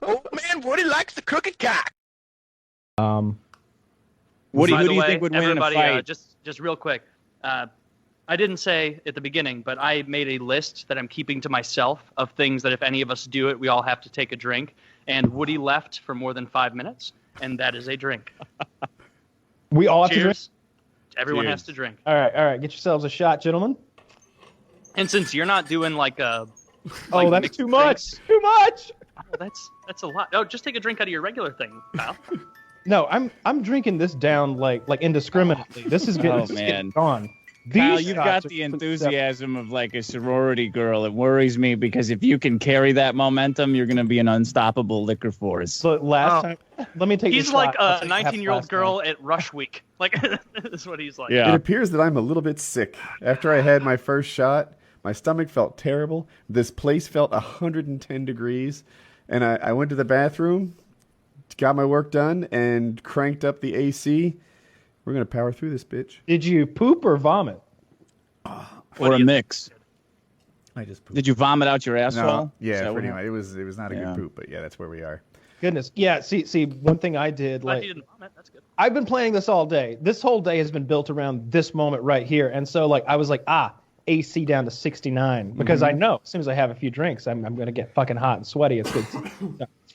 Old man Woody likes the crooked cock. Woody, By who the do you way, think would win in a everybody, fight? just real quick. I didn't say at the beginning, but I made a list that I'm keeping to myself of things that if any of us do it, we all have to take a drink. And Woody left for more than 5 minutes, and that is a drink. We all have to drink? Cheers. Everyone Cheers. has to drink. All right. Get yourselves a shot, gentlemen. And since you're not doing like a... Oh, that's mixed too much. drinks- Too much. Oh, that's a lot. Oh, just take a drink out of your regular thing, Kyle. No, I'm drinking this down like indiscriminately. This is getting, Oh, this is man. getting gone. Kyle, These you've shots got are the completely enthusiasm of like a sorority girl. It worries me because if you can carry that momentum, you're going to be an unstoppable liquor force. So last time, let me take. He's this like shot. I'll a take half 19-year-old last girl time. at Rush Week. Like, that's what he's like. Yeah. It appears that I'm a little bit sick. After I had my first shot, my stomach felt terrible. This place felt 110 degrees. And I went to the bathroom, got my work done, and cranked up the AC. We're going to power through this bitch. Did you poop or vomit? Or a mix. I just pooped. Did you vomit out your asshole? No, Is yeah, that pretty what- much. It was not a Yeah. good poop, but yeah, that's where we are. Goodness. Yeah. See. One thing I did, Glad like, he didn't vomit. That's good. I've been planning this all day. This whole day has been built around this moment right here, and so like I was like, AC down to 69 because I know as soon as I have a few drinks, I'm gonna get fucking hot and sweaty. It's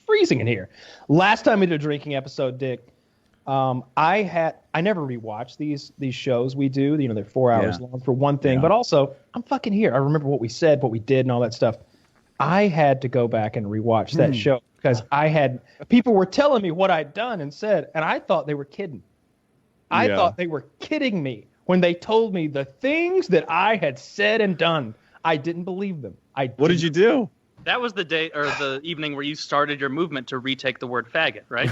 freezing in here. Last time we did a drinking episode, Dick, I never rewatch these shows we do. You know, they're 4 hours long for one thing, but also I'm fucking here. I remember what we said, what we did, and all that stuff. I had to go back and rewatch that show because people were telling me what I'd done and said, and I thought they were kidding. I thought they were kidding me when they told me the things that I had said and done. I didn't believe them. What did you do? That was the day or the evening where you started your movement to retake the word faggot, right?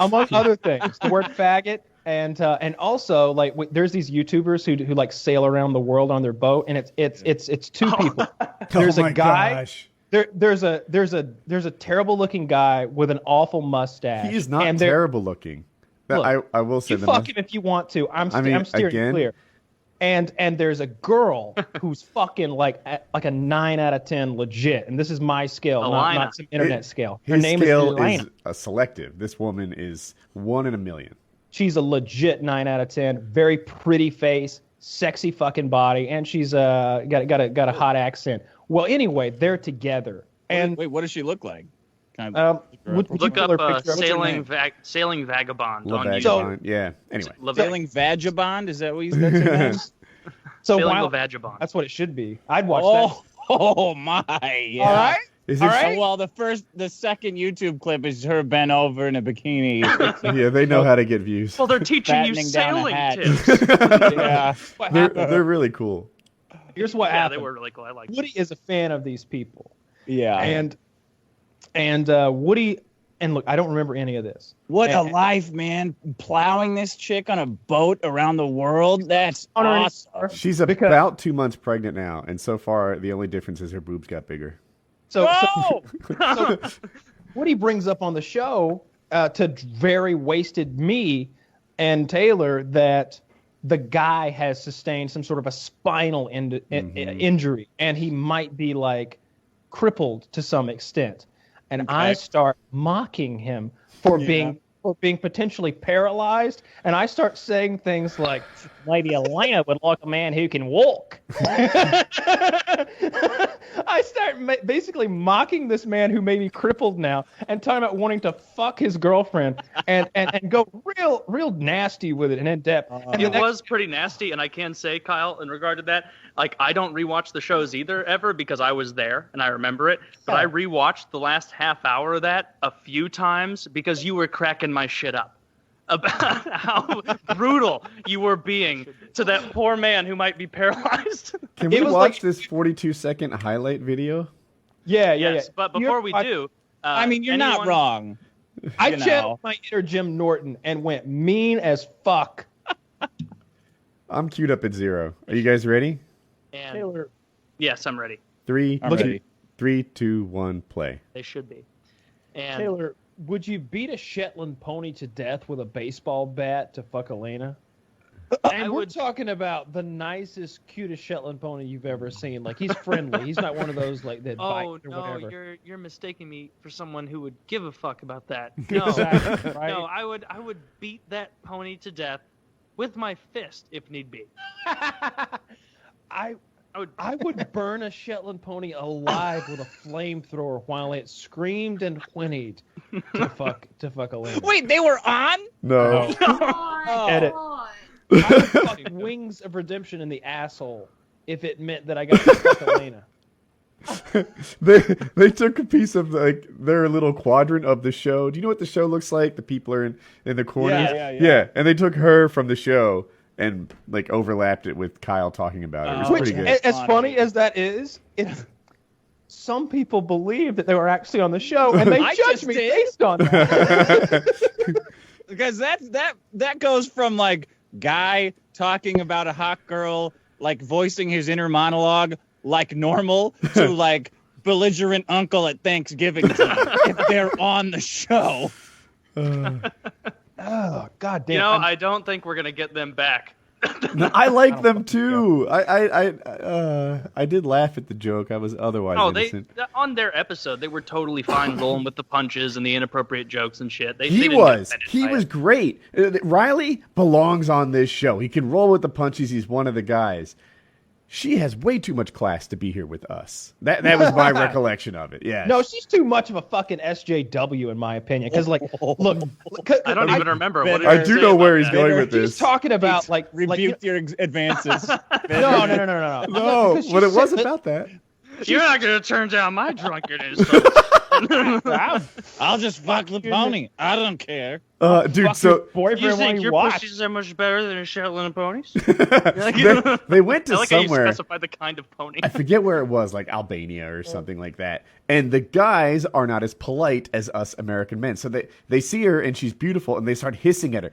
Among other things, the word faggot, and also like there's these YouTubers who like sail around the world on their boat, and it's two people. There's a guy. Gosh. There's a terrible looking guy with an awful mustache. He is not and terrible looking. Look, I will say You the fuck him if you want to. I'm steering again, clear. And there's a girl who's fucking like a 9 out of 10 legit, and this is my scale, not some internet scale. Her His name scale is Elena. is a selective. This woman is 1 in a million. She's a legit 9 out of 10. Very pretty face, sexy fucking body, and she's got a hot accent. Well, anyway, they're together. And Wait, what does she look like? Kind of would you Look pull up her picture up? sailing vagabond La on Vagabond. YouTube. Yeah. Anyway. Sailing Vagabond? Is that what that's her name? So Sailing while, La Vagabond. that's what it should be. I'd watch Oh my! Yeah. All right. Is All it, right. Well, the second YouTube clip is her bent over in a bikini. Yeah, they know how to get views. Well, they're teaching you Battening down a sailing hat. tips. Yeah. What They're, happened? they're really cool. Here's what Yeah, happened. they were really cool. I like Woody is a fan of these people, Yeah. and Woody. And look, I don't remember any of this. What a And- life, man! Plowing this chick on a boat around the world. That's awesome. She's Because- about 2 months pregnant now, and so far the only difference is her boobs got bigger. So Whoa! Woody brings up on the show to very wasted me and Taylor that the guy has sustained some sort of a spinal injury, and he might be like crippled to some extent. And I start mocking him for being potentially paralyzed, and I start saying things like, "Maybe Elena would like a man who can walk." I start basically mocking this man who may be crippled now, and talking about wanting to fuck his girlfriend, and go real nasty with it and in depth. And the It next- was pretty nasty, and I can say, Kyle, in regard to that, like I don't rewatch the shows either ever because I was there and I remember it. But I rewatched the last half hour of that a few times because you were cracking my shit up about how brutal you were being to that poor man who might be paralyzed. Can we It was watch like- this 42-second highlight video? yeah. Yes, but before we do, I mean, you're not anyone- wrong. I you know. channeled my inner Jim Norton and went mean as fuck. I'm queued up at 0. Are you guys ready? And Taylor, yes, I'm ready. 3, I'm ready. 2, 1, play. They should be. And Taylor, would you beat a Shetland pony to death with a baseball bat to fuck Elena? And we're talking about the nicest, cutest Shetland pony you've ever seen. Like, he's friendly. He's not one of those like that bite or whatever. You're mistaking me for someone who would give a fuck about that. No, Exactly, right? no, I would beat that pony to death with my fist if need be. I would burn a Shetland pony alive with a flamethrower while it screamed and whinnied to fuck Elena. Wait, they were on? No. Oh, Edit. God. I would fuck Wings of Redemption in the asshole if it meant that I got to fuck Elena. They took a piece of like their little quadrant of the show. Do you know what the show looks like? The people are in the corners. Yeah. And they took her from the show and like overlapped it with Kyle talking about it. It was Which, pretty good. as funny as that is, some people believe that they were actually on the show, and they I judge just me did. based on that. Because that goes from like guy talking about a hot girl, like voicing his inner monologue like normal, to like belligerent uncle at Thanksgiving time if they're on the show. Oh, God damn. You know, I don't think we're gonna get them back. No, I like them too. I did laugh at the joke. I was otherwise innocent. On their episode, they were totally fine rolling with the punches and the inappropriate jokes and shit. They He didn't was. get offended He by was it. great. Riley belongs on this show. He can roll with the punches. He's one of the guys. She has way too much class to be here with us. That was my recollection of it. Yeah. No, she's too much of a fucking SJW in my opinion. Because like, look, I don't even remember what. I do know where he's going with She's this. talking about like Rebuke your advances. No. No, Because but it she was said that- about that. You're not gonna turn down my drunkenness. I'll just fuck the pony. I don't care. Dude, Fuck so your You boyfriend think when your watch. pussy's so much better than a Shetland ponies? they went I to like how you somewhere. specify the kind of pony. I forget where it was, like Albania or something like that. And the guys are not as polite as us American men. So they see her and she's beautiful and they start hissing at her.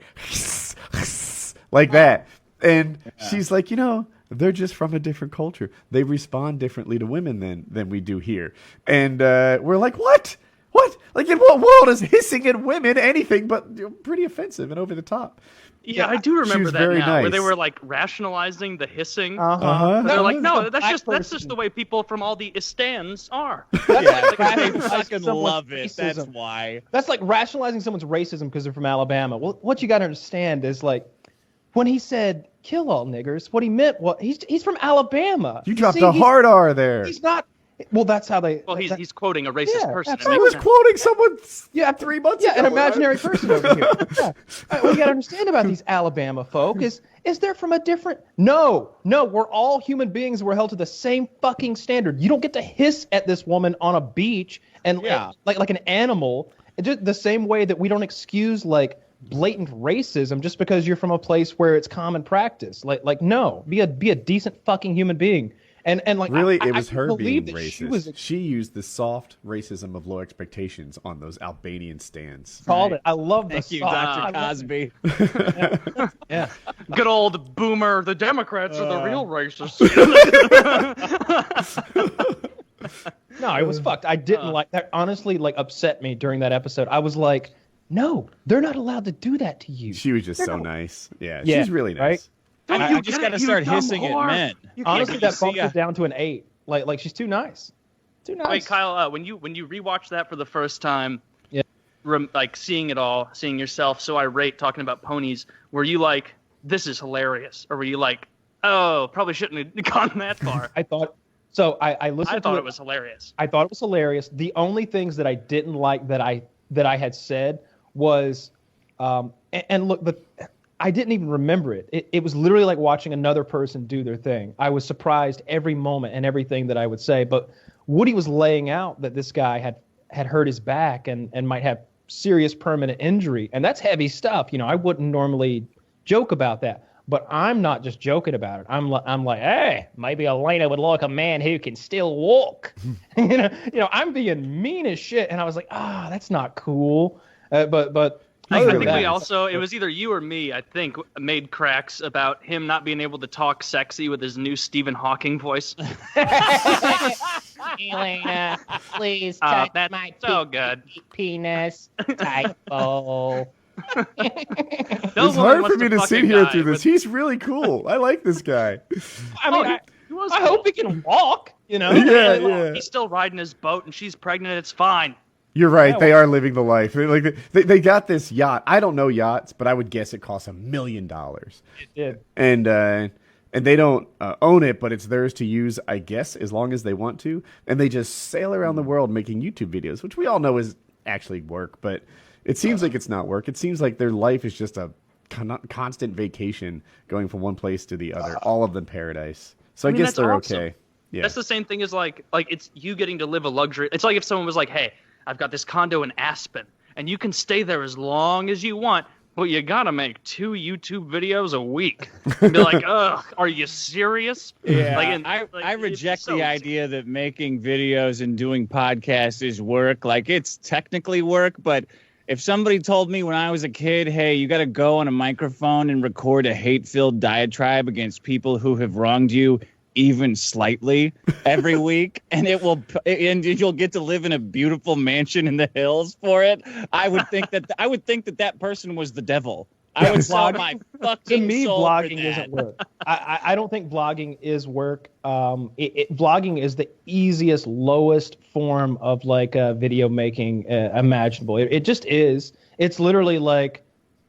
Like that. And she's like, they're just from a different culture. They respond differently to women than we do here. And we're like, what? What? Like, in what world is hissing at women anything but pretty offensive and over the top? Yeah, I do remember was that very now, where nice. they were like rationalizing the hissing. Uh-huh. They're like, no, the that's black just person. the way people from all the Istans are. Yeah, they rationalizing fucking someone's love it. That's racism. why. That's like rationalizing someone's racism because they're from Alabama. Well, what you got to understand is like when he said "kill all niggers," what he meant was he's from Alabama. You dropped see, a hard R there. He's not. Well, that's how they. Well, he's quoting a racist Yeah, person. It I makes was sense. quoting someone Yeah, 3 months yeah, ago. an imaginary person over here. Yeah. All right, what you got to understand about these Alabama folk is they're from a different. No, we're all human beings. We're held to the same fucking standard. You don't get to hiss at this woman on a beach and like an animal. It's just the same way that we don't excuse like blatant racism just because you're from a place where it's common practice. Like no, be a decent fucking human being. And like Really, I it was her believe being that racist. She used the soft racism of low expectations on those Albanian stands. called it. I love the Thank you, soft- Dr. I love Cosby. Yeah. Good old boomer. The Democrats are the real racists. No, it was fucked. I didn't like that. Honestly, like upset me during that episode. I was like, no, they're not allowed to do that to you. She was just so nice. Yeah, Yeah, she's really nice. right? I just got to start hissing at men. Honestly, Like, that you bumped see, it down to an 8. Like she's too nice. Too nice. Wait, Kyle, when you rewatch that for the first time, Yeah. like seeing it all, seeing yourself so irate talking about ponies, were you like, this is hilarious? Or were you like, oh, probably shouldn't have gone that far? I thought so. I listened. I thought to it was hilarious. I thought it was hilarious. The only things that I didn't like that I had said was, and look, but I didn't even remember it. It was literally like watching another person do their thing. I was surprised every moment and everything that I would say. But Woody was laying out that this guy had hurt his back and might have serious permanent injury, and that's heavy stuff. I wouldn't normally joke about that. But I'm not just joking about it. I'm like, hey, maybe Elena would like a man who can still walk. I'm being mean as shit. And I was like, that's not cool. But I other think than we that- also, it was either you or me, I think, made cracks about him not being able to talk sexy with his new Stephen Hawking voice. Elena, please Oh, touch that's my so good. penis. Typo. No It's woman hard wants for me to fuck sit a here guy through this. with- He's really cool. I like this guy. I mean, He was I cool. hope he can walk. You know. Yeah, Look, yeah. He's still riding his boat, and she's pregnant. It's fine. You're right. Yeah, They are living the life. They got this yacht. I don't know yachts, but I would guess it costs $1 million. It did. And they don't own it, but it's theirs to use, I guess, as long as they want to. And they just sail around the world making YouTube videos, which we all know is actually work, but it seems like it's not work. It seems like their life is just a constant vacation going from one place to the other, all of them paradise. So I mean, guess that's they're awesome. okay. Yeah. That's the same thing as like it's you getting to live a luxury. It's like if someone was like, "Hey, I've got this condo in Aspen, and you can stay there as long as you want, but you gotta make 2 YouTube videos a week." And be like, "Ugh, are you serious?" Yeah, Like, I it's reject so the idea that making videos and doing podcasts is work. Like, it's technically work, but if somebody told me when I was a kid, hey, you got to go on a microphone and record a hate-filled diatribe against people who have wronged you even slightly every week, and you'll get to live in a beautiful mansion in the hills for it, I would think that person was the devil. I would sell my fucking To me, soul for vlogging that. isn't work. I don't think vlogging is work. Vlogging is the easiest, lowest form of like video making imaginable. It just is. It's literally like,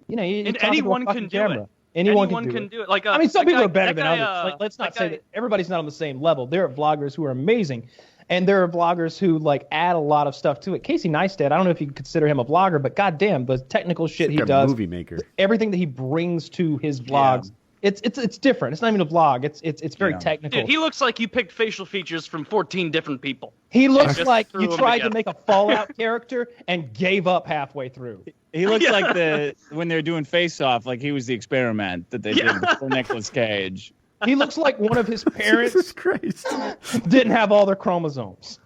you know, you And talk into a anyone fucking can do camera. it. Anyone can do it. Like, I mean, some that people guy- are better that than guy, others. Like, let's not that say guy- that everybody's not on the same level. There are vloggers who are amazing, and there are vloggers who like add a lot of stuff to it. Casey Neistat, I don't know if you can consider him a vlogger, but goddamn, the technical shit he Like a does, movie maker. everything that he brings to his vlogs, it's different. It's not even a vlog. It's very Yeah. technical. Dude, he looks like you picked facial features from 14 different people. He looks just like threw you them tried to together. make a Fallout character and gave up halfway through. He looks like when they were doing Face Off, like he was the experiment that they did before Nicolas Cage. He looks like one of his parents Jesus Christ. didn't have all their chromosomes.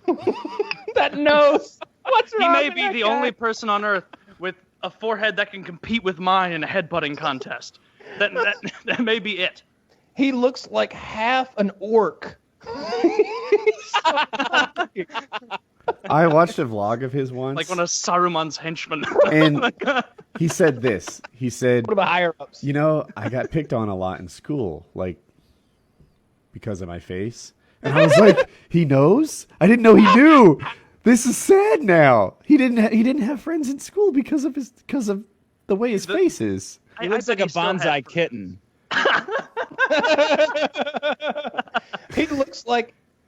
That nose. What's He wrong may with be that the guy? only person on Earth with a forehead that can compete with mine in a headbutting contest. That may be it. He looks like half an orc. I watched a vlog of his once, Like one of Saruman's henchmen. and he said this. He said, What about higher ups? you know, I got picked on a lot in school, like, because of my face. And I was like, he knows? I didn't know he knew. This is sad now. He didn't have friends in school because of the way his face is. He looks like a bonsai kitten.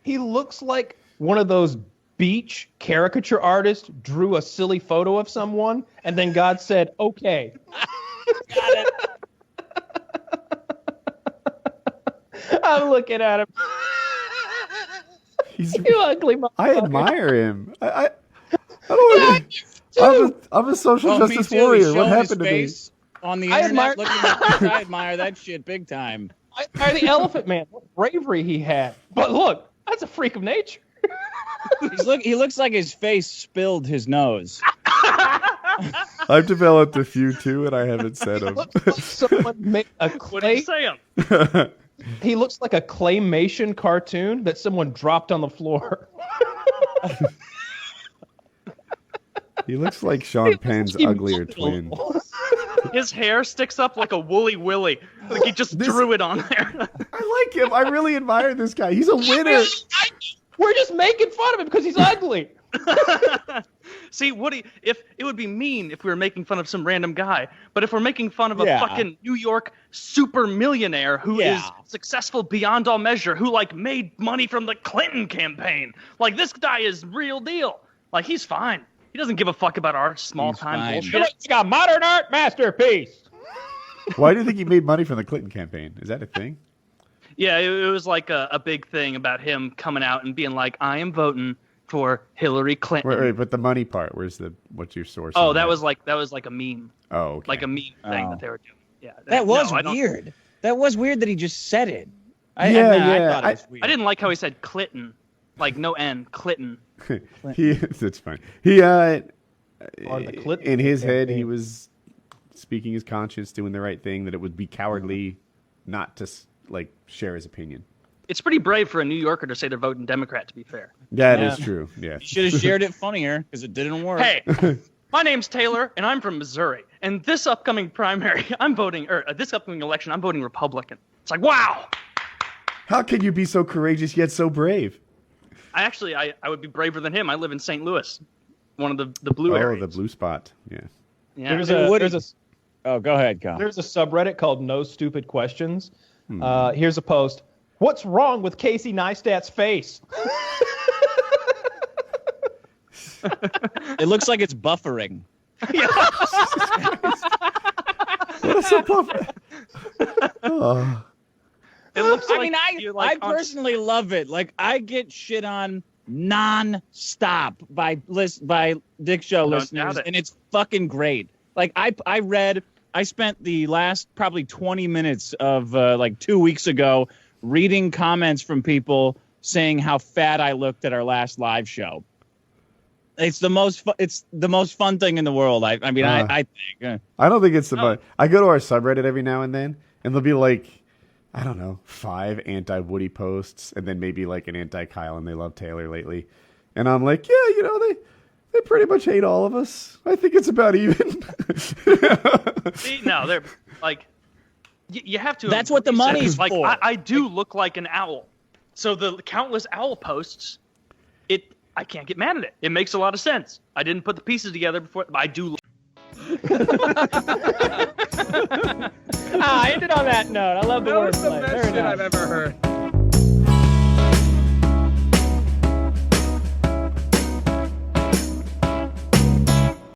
He looks like one of those beach caricature artists drew a silly photo of someone, and then God said, "Okay." Got it. I'm looking at him. He's, You ugly motherfucker. I admire him. I don't. I'm a social Oh, me justice too. He's warrior. What showing his happened to me? face on the I internet? admire- Looking at this, I admire that shit big time. I admire the Elephant Man. What bravery he had. But look, that's a freak of nature. He looks like his face spilled his nose. I've developed a few too, and I haven't said them. Looks like someone made a What are you clay. saying? He looks like a claymation cartoon that someone dropped on the floor. He looks like Sean Penn's uglier twin. His hair sticks up like a woolly willy. Like he just drew it on there. I like him. I really admire this guy. He's a winner. We're just making fun of him because he's ugly. See, Woody, if it would be mean if we were making fun of some random guy, but if we're making fun of a Yeah. fucking New York super millionaire who is Yeah. successful beyond all measure, who like made money from the Clinton campaign, like this guy is real deal. Like he's fine. He doesn't give a fuck about our small time fine. He bullshit. looks like a modern art masterpiece. Why do you think he made money from the Clinton campaign? Is that a thing? Yeah, it was like a big thing about him coming out and being like, I am voting for Hillary Clinton. Wait, but the money part. What's your source? Oh, on that was like a meme. Oh, okay. Like a meme thing Oh. that they were doing. Yeah. That was no, I don't- weird. That was weird that he just said it. I thought it was weird. I didn't like how he said Clinton. Like no N, Clinton. That's fine. He Or the Clinton in his head campaign. he was speaking his conscience, doing the right thing. That it would be cowardly not to like share his opinion. It's pretty brave for a New Yorker to say they're voting Democrat, to be fair. That Yeah. is true. Yeah. You should have shared it funnier because it didn't work. Hey, my name's Taylor, and I'm from Missouri. And this upcoming primary, I'm voting, or this upcoming election, I'm voting Republican. It's like, wow. How can you be so courageous yet so brave? I would be braver than him. I live in St. Louis, one of the blue areas. Oh, the blue spot. Yeah. Yeah. Oh, go ahead, Kyle. There's a subreddit called No Stupid Questions. Here's a post. What's wrong with Casey Neistat's face? It looks like it's buffering. What's a buffer? Oh. It looks like I personally love it. Like, I get shit on non-stop by Dick Show listeners, and it's fucking great. Like, I spent the last probably 20 minutes of like 2 weeks ago reading comments from people saying how fat I looked at our last live show. It's the most fun thing in the world. I think. I don't think it's the most. I go to our subreddit every now and then, and there'll be like, I don't know, 5 anti-Woody posts, and then maybe like an anti-Kyle, and they love Taylor lately. And I'm like, yeah, they pretty much hate all of us. I think it's about even. See, no, they're like, you have to. That's what the money's for. for. I do look like an owl. So the countless owl posts, I can't get mad at it. It makes a lot of sense. I didn't put the pieces together before. But I do. I ended on that note. I love the That was wordplay. the best Very shit nice. I've ever heard.